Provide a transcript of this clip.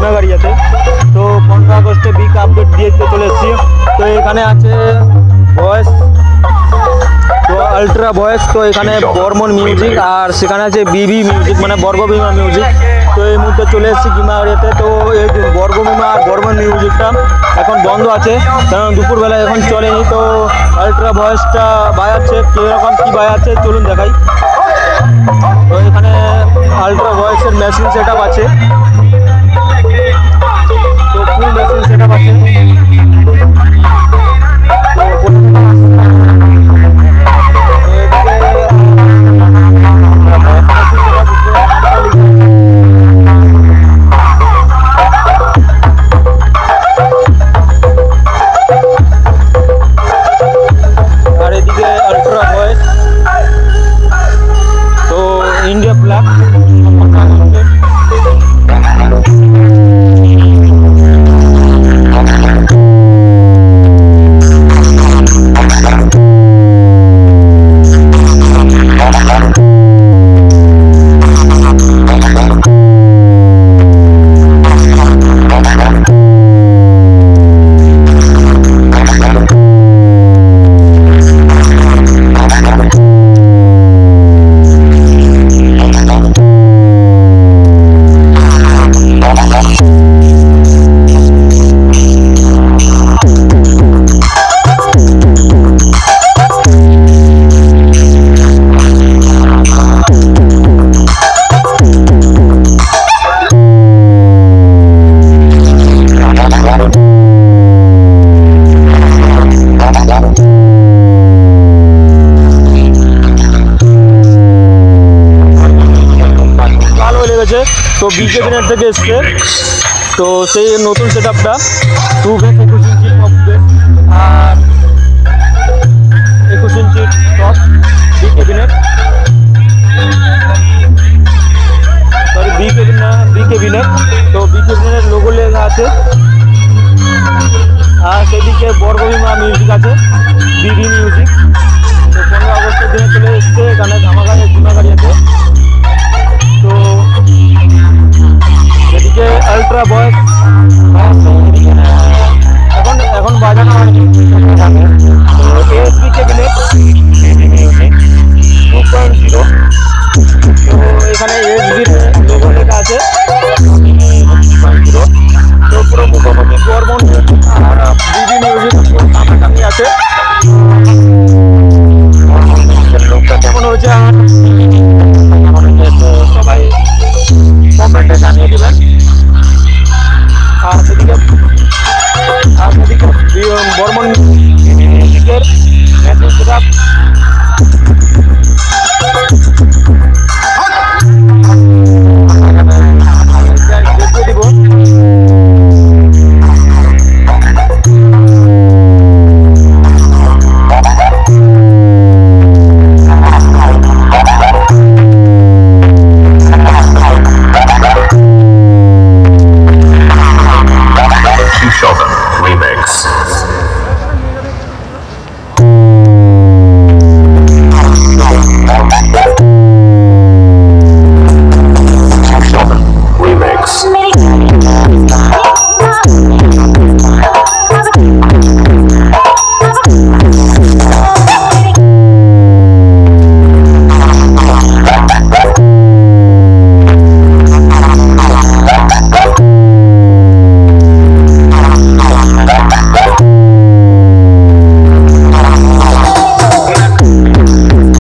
গুনাগাড়িয়াতে। তো 15 আগস্টে big update দিয়ে চলে এসেছি। তো এখানে আছে ভয়েস, তো আলট্রা ভয়েস, তো এখানে বর্মন মিউজিক, আর সেখানে আছে বিবি মিউজিক মানে বর্গভীমা মিউজিক। তো এই মুহূর্তে চলে এসেছি গুনাগাড়িয়াতে। তো এই বর্গভীমা আর বর্মন মিউজিকটা এখন বন্ধ আছে, কারণ দুপুরবেলা এখন চলেনি। তো আলট্রা ভয়েসটা বাজাচ্ছে, কীরকম কী বাজাচ্ছে চলুন দেখাই। তো এখানে আলট্রা ভয়েসের মেশিন সেট আপ আছে, তো ফুল মেশিন সেট আপ আছে। আর এদিকে আলট্রা ভয়েস, তো ইন্ডিয়া ফ্ল্যাগ তো বিজেপি নেট থেকে এসছে। তো সেই নতুন সেট আপটা 2 বেস 21 ইঞ্চি টপ বেস আর 21 ইঞ্চি top BKB net, sorry BKB না বিকেবি নেট। তো বিকেবি নেট লোগো লেখা আছে। আর সেদিকে বর্গভীমা মিউজিক আছে, বিবি মিউজিক। তো 15 আগস্টের দিনে চলে এসছে এখানে ধামাকায় গুনাগাড়িয়াতে। তো এদিকে আলট্রা ভয়েস